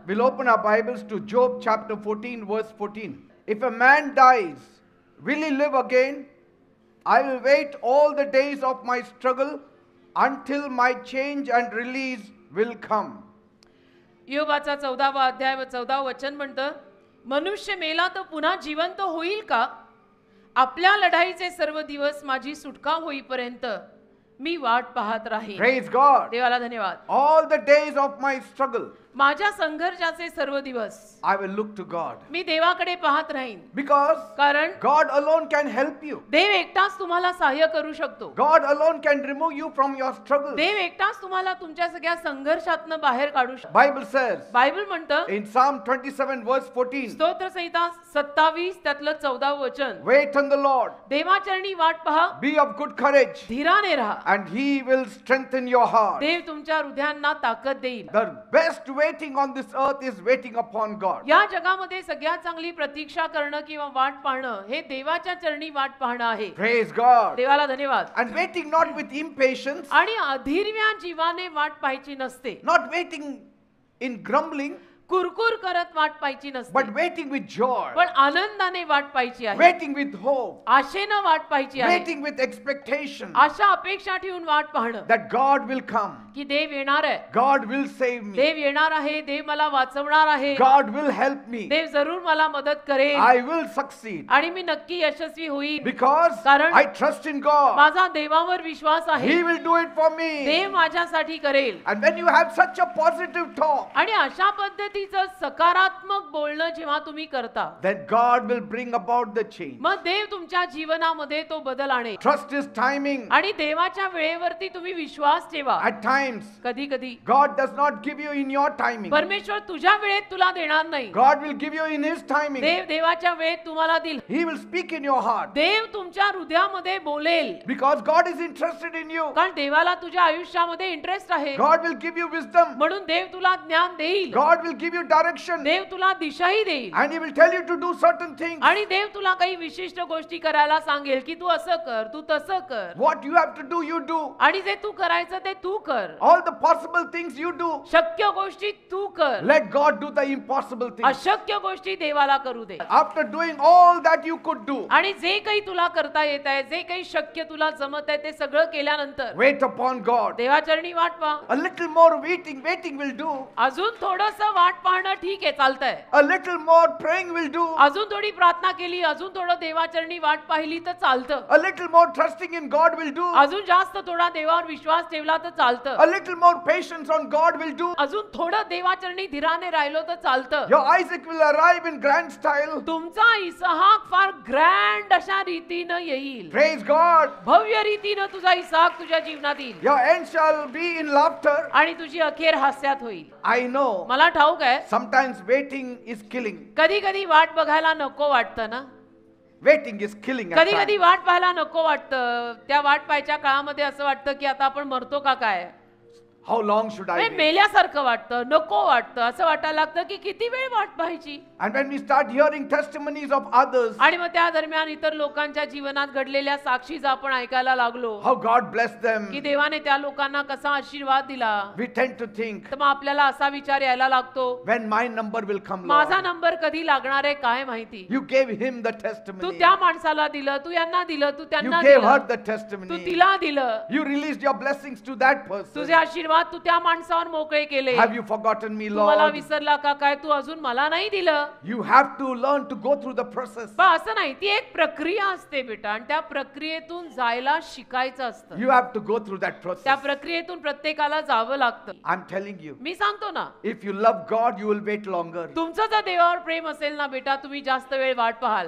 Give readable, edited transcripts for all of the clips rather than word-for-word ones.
We'll open our Bibles to Job chapter 14, verse 14. If a man dies, will he live again? I will wait all the days of my struggle until my change and release will come. योबाचा 14वा अध्याय व 14व वचन म्हणतं, मनुष्य मेला तर पुन्हा जिवंत होईल का? आपल्या लढाईचे सर्व दिवस माझी सुटका होईपर्यंत मी वाट पाहत राहीन. Praise God. देवाला धन्यवाद. All the days of my struggle, माझ्या संघर्षाचे सर्व दिवस I will look to God. मी देवाकडे पाहत राहीन. Because कारण God alone can help you. देव एकटाच तुम्हाला सहाय्य करू शकतो. God alone can remove you from your struggles. देव एकटाच तुम्हाला तुमच्या सगळ्या संघर्षातनं बाहेर काढू शकतो. Bible says बायबल म्हणतं in Psalm 27 verse 14, स्तोत्र संहिता 27 त्यातलं 14व वचन, wait on the Lord, देवाचरणी वाट पहा, be of good courage, धीराने राहा, and he will strengthen your heart. देव तुमच्या हृदयांना ताकद देईल. The best waiting on this earth is waiting upon God. या जगामध्ये सगळ्यात चांगली प्रतीक्षा करणं किंवा वाट पाहणं हे देवाच्या चरणी वाट पाहणं आहे. Praise God. देवाला धन्यवाद. And waiting not with impatience, आणि अधीरव्या जीवाने वाट पाहायची नसते, not waiting in grumbling, कुरकुर करत वाट पाहायची नसते, but waiting with joy, पण आनंदाने वाट पाहायची आहे, waiting with hope, आशेनं वाट पाहायची आहे, waiting with expectation आशा अपेक्षा ठेवून वाट पाहणं that God will come, की देव येणार आहे, God will save me, देव येणार आहे, देव मला वाचवणार आहे, God will help me, देव जरूर मला मदत करेल, I will succeed, आणि मी नक्की यशस्वी होईल, because कारण I trust in God. माझा देवावर विश्वास आहे, He will do it for me. देव माझ्यासाठी करेल. And when you have such a positive talk, आणि अशा पद्धतीचं सकारात्मक बोलणं जेव्हा तुम्ही करता, then God will bring about the change. मग देव तुमच्या जीवनामध्ये तो बदल आणेल. Trust His timing. आणि देवाच्या वेळेवरती तुम्ही विश्वास ठेवा. At times, कधी कधी God does not give you in your timing. परमेश्वर तुझ्या वेळेत तुला देणार नाही, God will give you in His timing. देव देवाच्या वेळेत तुम्हाला देईल. He will speak in your heart. देव तुमच्या हृदयामध्ये बोलेल, Because God is interested in you. कारण देवाला तुझ्या आयुष्यामध्ये इंटरेस्ट आहे. God will give you wisdom. म्हणून देव तुला ज्ञान देईल, God will give you direction. देव तुला दिशाही देईल, And He will tell you to do certain things. आणि देव तुला काही विशिष्ट गोष्टी करायला सांगेल की तू असं कर, तू तसं कर, What you have to do, you do. आणि जे तू करायचं ते तू कर. All the possible things you do. शक्य गोष्टी तू कर, Let God do the impossible things. अशक्य गोष्टी देवाला करू दे. After doing all that you could do, आणि जे काही तुला करता येत आहे, जे काही शक्य तुला जमत आहे, ते सगळं केल्यानंतर wait upon God. देवाचरणी वाट पहा. A little more waiting will do. अजून थोडंसं वाट पाहणं ठीक आहे, चालतंय. A little more praying will do. अजून थोडी प्रार्थना केली, अजून थोडं देवाचरणी वाट पाहिली तर चालतं. A little more trusting in God will do. अजून जास्त थोडा देवावर विश्वास ठेवला तर चालतं. A little more patience on God will do. अजून थोडं देवाचरणी धीराने राहिलो तर चालतं. Your Isaac will arrive in grand style. तुमचा इसहाक फार ग्रँड अशा रीतीनं येईल. Praise God. भव्य रीतीनं तुझा इसहाक तुझ्या जीवनात येईल, Your end shall be in laughter. आणि तुझी अखेर हास्यात होईल. I know. मला ठाऊक आहे, Sometimes waiting is killing. कधी कधी वाट बघायला नको वाटतं ना, Waiting is killing at कधी कधी times. वाट पाहायला नको वाटतं. त्या वाट पाहायच्या काळामध्ये असं वाटतं की आता आपण मरतो का काय, How long should I wait? मेल्यासारखं वाटतं, नको वाटतं, असं वाटायला लागतं की किती वेळ वाट पाहायची. And when we start hearing testimonies of others, आणि मग त्या दरम्यान इतर लोकांच्या जीवनात घडलेल्या साक्षीज आपण ऐकायला लागलो how God blessed them, की देवाने त्या लोकांना कसा आशीर्वाद दिला, we tend to think, तर मग आपल्याला असा विचार यायला लागतो, when my number will come, माझा Lord. नंबर कधी लागणार आहे काय माहिती. You gave him the Tu testimony. त्या माणसाला दिलं, तू यांना दिलं, तू You त्यांना gave her दिलं, the तू testimony. तिला दिलं, You released your blessings to that person. तुझे आशीर्वाद तू त्या माणसावर मोकळे केले. Have you forgotten me, तू मला Lord? विसरला का काय, तू अजून मला नाही दिलं. You have to learn to go through the process. पण असं नाही, ती एक प्रक्रिया असते बेटा, आणि त्या प्रक्रियेतून जायला शिकायचं असतं. You have to go through that त्या process. प्रक्रियेतून प्रत्येकाला जावं लागतं. I'm telling you, मी सांगतो ना, if you love God, you will wait longer. तुमचं जर देवावर प्रेम असेल ना बेटा, तुम्ही जास्त वेळ वाट पाहाल.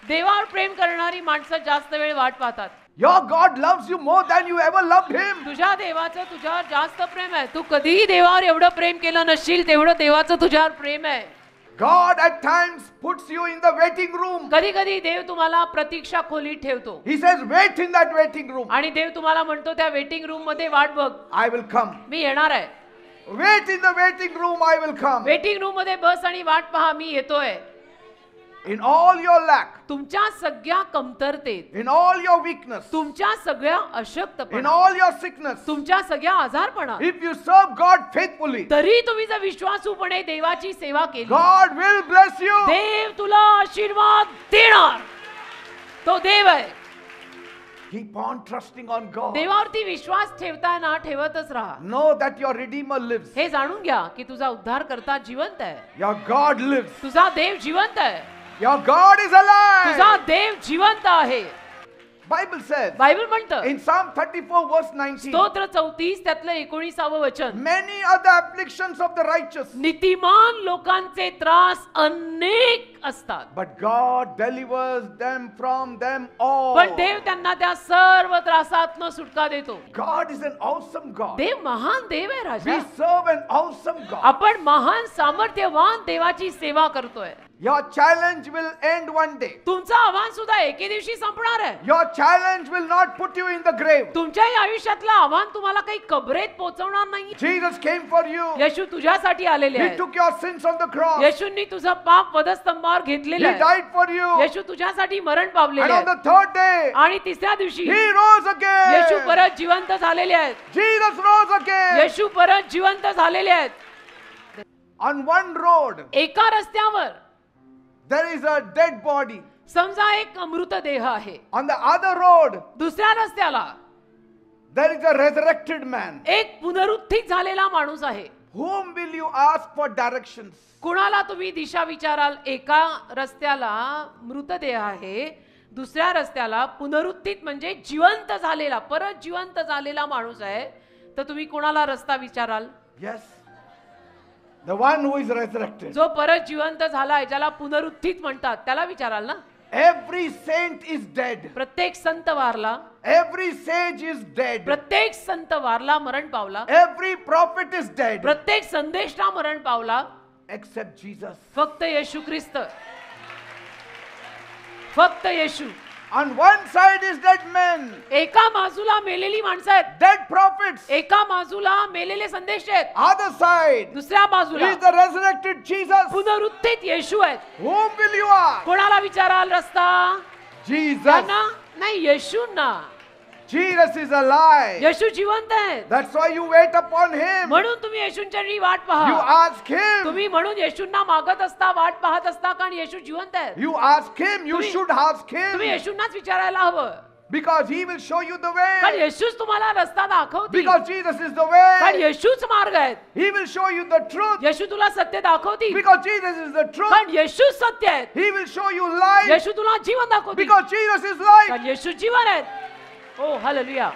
देवावर प्रेम करणारी माणसं जास्त वेळ वाट पाहतात. Your God loves you more than you ever loved him. तुझ्या देवाचं तुझ्यावर जास्त प्रेम आहे. तू कधीही देवावर एवढं प्रेम केलं नसशील तेवढं देवाचं तुझ्यावर प्रेम आहे. God at times puts you in the waiting room. कधी कधी देव तुम्हाला प्रतीक्षा खोलीत ठेवतो, He says, wait in that waiting room. आणि देव तुम्हाला म्हणतो त्या वेटिंग रूम मध्ये वाट बघ, I will come. मी येणार आहे. Wait in the waiting room, I will come. Waiting room मध्ये बस आणि वाट पहा, मी येतोय. in all your lack, तुमच्या सगळ्या कमतरतेत, in all your weakness, तुमच्या सगळ्या in अशक्तपणा, all your sickness, तुमच्या सगळ्या आजारपणात, if you serve God faithfully, तरी तुम्ही जर विश्वासूपणे देवाची सेवा केली, God will bless you. देव तुला आशीर्वाद देणार. तो देव आहे. Keep on trusting on God. देवावरती विश्वास ठेवताना ठेवतच राहा. Know that your Redeemer lives. हे जाणून घ्या की तुझा उद्धार करता जिवंत आहे. Your God lives. तुझा देव जिवंत आहे. Your God is alive. तुझा देव जिवंत आहे. Bible says बायबल म्हणतं in Psalm 34 verse 19, स्तोत्र 34 त्यातलं 19व वचन, many are the afflictions of the righteous, नीतिमान लोकांचे त्रास अनेक असतात, but God delivers them from them all. पण देव त्यांना त्या सर्व त्रासातनं सुटका देतो. God is an awesome God. देव महान देव आहे राजा. We serve an awesome God. आपण महान सामर्थ्यवान देवाची सेवा करतोय. Your challenge will end one day. तुमचं आव्हान सुद्धा एके दिवशी संपणार आहे. Your challenge will not put you in the grave. तुमच्याही आयुष्यातलं आव्हान तुम्हाला काही कबरेत पोहोचवणार नाही. Jesus came for you. येशू तुझ्यासाठी आलेले He आहे. took your sins on the cross. येशूंनी तुझं पाप वधस्तंभावर घेतलेलं He आहे. died for you. येशू तुझ्यासाठी मरण पावलेले And on आहे. the third day, आणि तिसऱ्या दिवशी He rose येशू again. परत जिवंत झालेले आहेत. Jesus rose again. येशू परत जिवंत झालेले आहेत. On one road, एका रस्त्यावर there is a dead body. समजा एक मृतदेह आहे. On the other road, दुसऱ्या रस्त्याला there is a resurrected man. एक पुनरुत्थित झालेला माणूस आहे. Whom will you ask for directions? कुणाला तुम्ही दिशा विचाराल? एका रस्त्याला मृतदेह आहे, दुसऱ्या रस्त्याला पुनरुत्थित म्हणजे जिवंत झालेला, परत जिवंत झालेला माणूस आहे, तर तुम्ही कुणाला रस्ता विचाराल? Yes. The one who is resurrected. जो परत जिवंत झालाय, ज्याला पुनरुत्थित म्हणतात, त्याला विचाराल ना. Every saint is dead. प्रत्येक संत वारला, Every sage is dead. प्रत्येक संत वारला, मरण पावला, Every prophet is dead. प्रत्येक संदेष्टा मरण पावला, Except Jesus. फक्त येशू ख्रिस्त, फक्त येशू. On one side is dead men, एका बाजूला मेलेली माणसं आहेत, dead prophets. एका बाजूला मेलेले संदेश आहेत, Other side दुसऱ्या बाजूला is the resurrected Jesus. पुनरुत्थित येशू आहेत. Whom will you ask? कोणाला विचाराल रस्ता? Jesus. त्यांना नाही, येशूंना. Jesus is alive. येशू जिवंत आहेत. That's why you wait upon Him. म्हणून तुम्ही येशूंच्या वाट You पहा. ask Him. तुम्ही म्हणून येशूंना मागत असता, वाट पाहत असता, कारण येशू जिवंत आहेत. You ask Him. You तुम्ही- should ask तुम्ही Him. येशूंनाच विचारायला हवं, Because He will show you the कारण way. येशूच तुम्हाला रस्ता दाखवतील, Because Jesus is the कारण way. येशूच मार्ग आहेत. He will show you the truth. येशू तुला सत्य दाखवतील, Because Jesus is the truth. कारण येशूच सत्य आहेत. He will show you life. येशू तुला जीवन दाखवतील, Because Jesus is life. कारण येशू जीवन आहेत. ओ हालेलुया.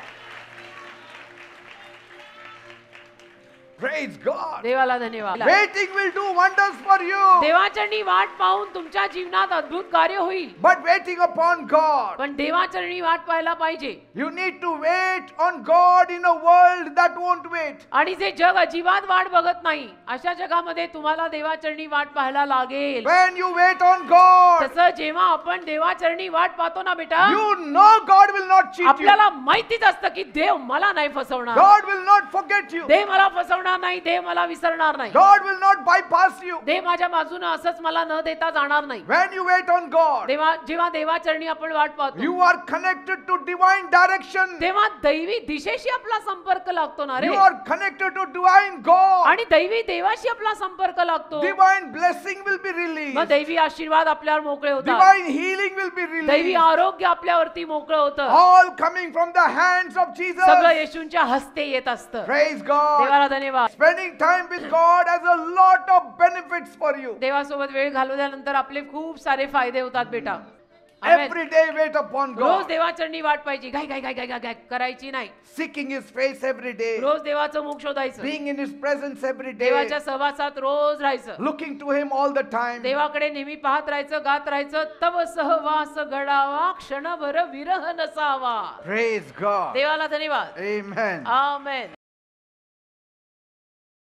Praise God. देवाला धन्यवाद. Waiting will do wonders for you. देवाचरणी वाट पाहून तुमच्या जीवनात अद्भुत कार्य होईल, But waiting upon God. पण देवाचरणी वाट पाहायला पाहिजे. You need to wait on God in a world that won't wait. आणि जे जग अजिबात वाट बघत नाही, अशा जगामध्ये तुम्हाला देवाचरणी वाट पाहायला लागेल. When you wait on God, तसं जेव्हा आपण देवाचरणी वाट पाहतो ना बेटा, you know God will not cheat you. आपल्याला माहितीच असतं की देव मला नाही फसवणार, God will not forget you. देव मला फसवणार नाही, देव मला विसरणार नाही, God will not bypass you. देव माझ्या बाजूने असंच मला न देता जाणार नाही. When you wait on God, जेव्हा देवाचरणी आपण वाट पाहतो, you are connected to divine direction. तेव्हा दैवी दिशेशी आपला संपर्क लागतो ना रे, You are connected to divine God. आणि दैवी देवाशी आपला संपर्क लागतो. Divine blessing will be मग released. दैवी आशीर्वाद आपल्यावर मोकळे होतात, Divine healing will be दैवी released. आरोग्य आपल्यावरती मोकळं होतं. All coming from the hands of Jesus. सगळं येशूंच्या हस्ते येत असतं. Praise God. देवाला धन्यवाद. Spending time with God has a lot of benefits for you. देवासोबत वेळ घालवल्यानंतर आपले खूप सारे फायदे होतात बेटा. आमेन. Every day wait upon रोज God. देवाचरणी वाट पाहिजे, घाई घाई घाई घाई घाई करायची नाही. Seeking His face every day. रोज देवाचं मुख शोधायचं, Being in His presence every day. देवाच्या सहवासात रोज राहायचं, Looking to Him all the time. देवाकडे नेहमी पाहत राहायचं, गात राहायचं. तव सहवास घडावा, क्षणभर विरह नसावा. Praise God. देवाला धन्यवाद. Amen. आमेन.